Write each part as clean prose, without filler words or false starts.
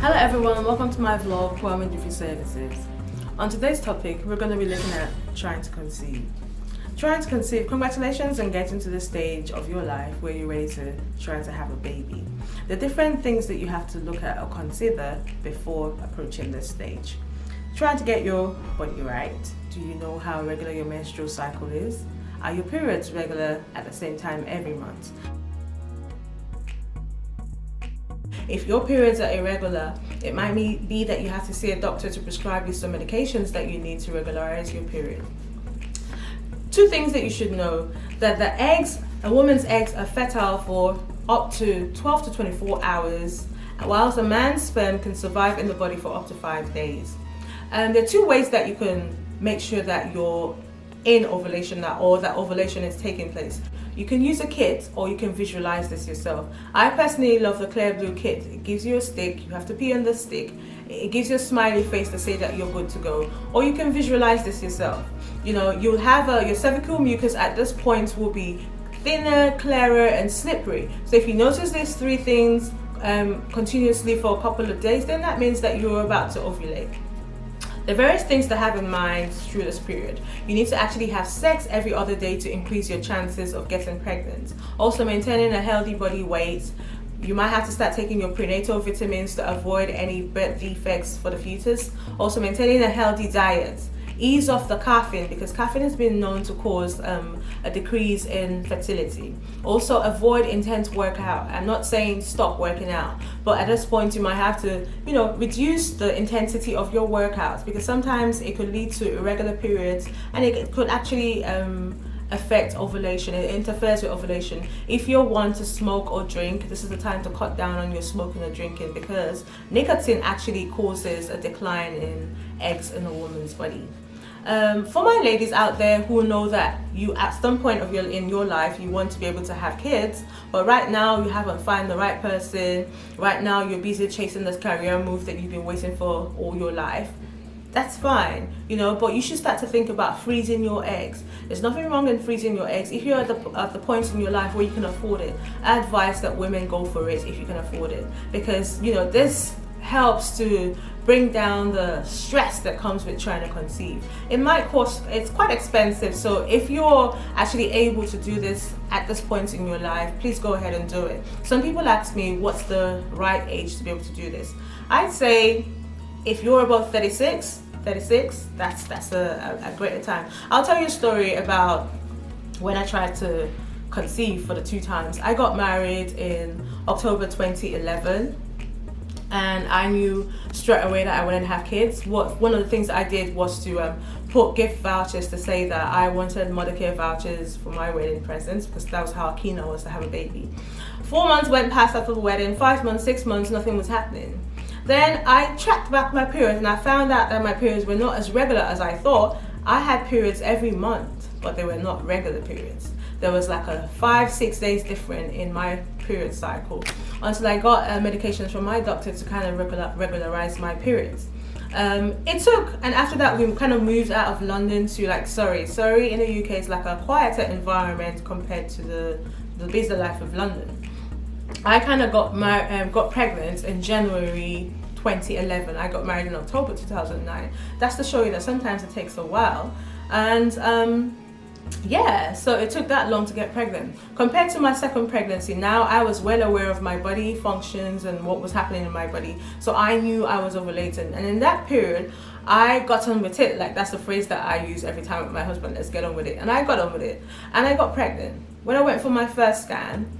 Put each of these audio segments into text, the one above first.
Hello everyone, welcome to my vlog, Puah-Midwife services. On today's topic, we're going to be looking at trying to conceive. Trying to conceive, congratulations on getting to the stage of your life where you're ready to try to have a baby. The different things that you have to look at or consider before approaching this stage. Trying to get your body right. Do you know how regular your menstrual cycle is? Are your periods regular at the same time every month? If your periods are irregular, it might be that you have to see a doctor to prescribe you some medications that you need to regularize your period. Two things that you should know: that the eggs, a woman's eggs, are fertile for up to 12 to 24 hours, whilst a man's sperm can survive in the body for up to 5 days. And there are two ways that you can make sure that you're in ovulation now, or that ovulation is taking place. You can use a kit, or you can visualize this yourself. I personally love the clear blue kit. It gives you a stick, you have to pee on the stick, it gives you a smiley face to say that you're good to go. Or you can visualize this yourself. You know, you'll have your cervical mucus at this point will be thinner, clearer and slippery. So if you notice these three things continuously for a couple of days, then that means that you're about to ovulate. The various things to have in mind through this period: you need to actually have sex every other day to increase your chances of getting pregnant. Also, maintaining a healthy body weight. You might have to start taking your prenatal vitamins to avoid any birth defects for the fetus. Also, maintaining a healthy diet. Ease off the caffeine, because caffeine has been known to cause a decrease in fertility. Also, avoid intense workout. I'm not saying stop working out, but at this point you might have to, reduce the intensity of your workouts, because sometimes it could lead to irregular periods and it could actually affect ovulation. It interferes with ovulation. If you're one to smoke or drink, this is the time to cut down on your smoking or drinking, because nicotine actually causes a decline in eggs in a woman's body. For my ladies out there who know that you at some point in your life you want to be able to have kids, but right now you haven't found the right person, right now you're busy chasing this career move that you've been waiting for all your life, that's fine, but you should start to think about freezing your eggs. There's nothing wrong in freezing your eggs if you're at the point in your life where you can afford it. I advise that women go for it if you can afford it, because this helps to bring down the stress that comes with trying to conceive. It's quite expensive, so if you're actually able to do this at this point in your life, please go ahead and do it. Some people ask me what's the right age to be able to do this. I'd say if you're about 36, that's a great time. I'll tell you a story about when I tried to conceive for the 2 times. I got married in October 2011. And I knew straight away that I wouldn't have kids. One of the things I did was to put gift vouchers to say that I wanted mother care vouchers for my wedding presents, because that was how keen I was to have a baby. 4 months went past after the wedding, 5 months, 6 months, nothing was happening. Then I tracked back my periods and I found out that my periods were not as regular as I thought. I had periods every month, but they were not regular periods. There was like a 5-6 days different in my period cycle, until I got medications from my doctor to kind of regularize my periods. It took, and after that we kind of moved out of London to like Surrey. Surrey in the UK is like a quieter environment compared to the busy life of London. I kind of got pregnant in January 2011. I got married in October 2009. That's to show you that sometimes it takes a while. And yeah, so it took that long to get pregnant. Compared to my second pregnancy, now I was well aware of my body functions and what was happening in my body, so I knew I was ovulating. And in that period, I got on with it. Like, that's the phrase that I use every time with my husband: let's get on with it. And I got on with it, and I got pregnant. When I went for my first scan,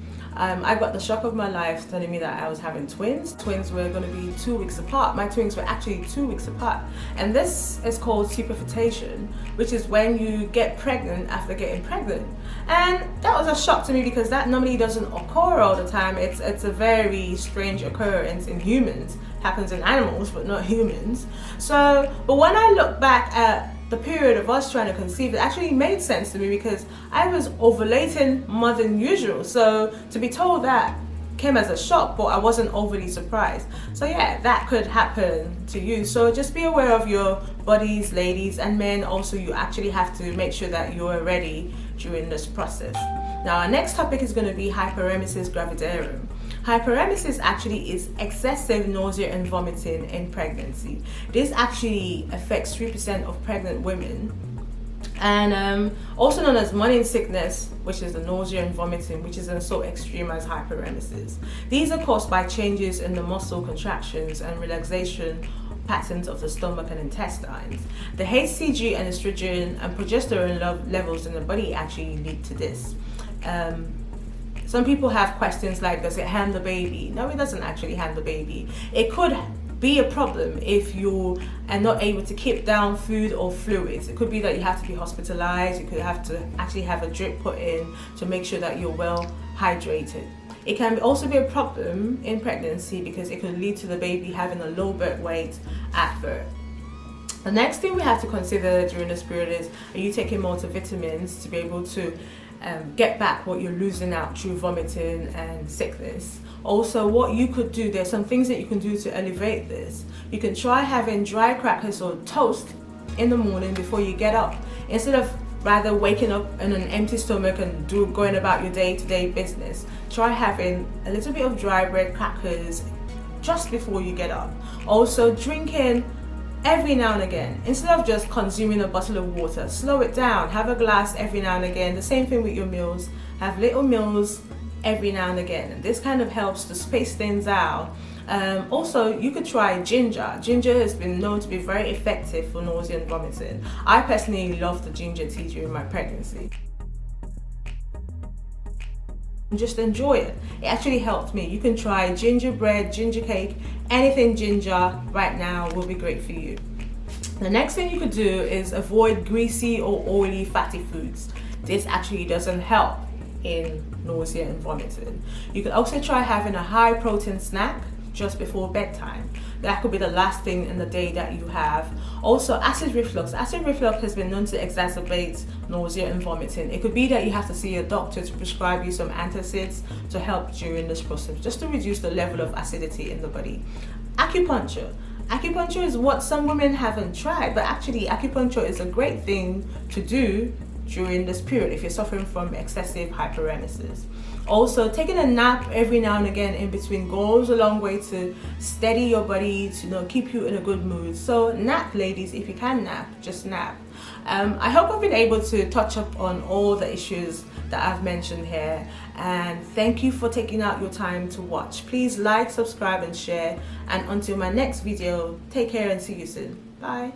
I got the shock of my life telling me that I was having twins. Twins were going to be 2 weeks apart. My twins were actually 2 weeks apart. And this is called superfetation, which is when you get pregnant after getting pregnant. And that was a shock to me, because that normally doesn't occur all the time. It's a very strange occurrence in humans. It happens in animals, but not humans. But when I look back at the period of us trying to conceive, it actually made sense to me, because I was ovulating more than usual. So to be told that came as a shock, but I wasn't overly surprised. So yeah, that could happen to you. So just be aware of your bodies, ladies, and men. Also, you actually have to make sure that you're ready during this process. Now, our next topic is going to be hyperemesis gravidarum. Hyperemesis actually is excessive nausea and vomiting in pregnancy. This actually affects 3% of pregnant women, and also known as morning sickness, which is the nausea and vomiting, which isn't so extreme as hyperemesis. These are caused by changes in the muscle contractions and relaxation patterns of the stomach and intestines. The HCG and estrogen and progesterone levels in the body actually lead to this. Some people have questions like, does it harm the baby? No, it doesn't actually harm the baby. It could be a problem if you are not able to keep down food or fluids. It could be that you have to be hospitalized. You could have to actually have a drip put in to make sure that you're well hydrated. It can also be a problem in pregnancy because it could lead to the baby having a low birth weight at birth. The next thing we have to consider during this period is, are you taking multivitamins to be able to get back what you're losing out through vomiting and sickness? Also, what you could do, there's some things that you can do to elevate this. You can try having dry crackers or toast in the morning before you get up, instead of rather waking up on an empty stomach and going about your day-to-day business. Try having a little bit of dry bread crackers just before you get up. Also, drinking every now and again. Instead of just consuming a bottle of water, slow it down. Have a glass every now and again. The same thing with your meals. Have little meals every now and again. And this kind of helps to space things out. Also, you could try ginger. Ginger has been known to be very effective for nausea and vomiting. I personally love the ginger tea during my pregnancy. Just enjoy it. It actually helped me. You can try gingerbread, ginger cake, anything ginger right now will be great for you. The next thing you could do is avoid greasy or oily fatty foods. This actually doesn't help in nausea and vomiting. You could also try having a high protein snack just before bedtime. That could be the last thing in the day that you have. Also, acid reflux. Acid reflux has been known to exacerbate nausea and vomiting. It could be that you have to see a doctor to prescribe you some antacids to help during this process, just to reduce the level of acidity in the body. Acupuncture. Acupuncture is what some women haven't tried, but actually acupuncture is a great thing to do during this period if you're suffering from excessive hyperemesis. Also, taking a nap every now and again in between goes a long way to steady your body, to keep you in a good mood. So nap, ladies. If you can nap, just nap. I hope I've been able to touch up on all the issues that I've mentioned here, and thank you for taking out your time to watch. Please like, subscribe and share, and until my next video, take care and see you soon. Bye.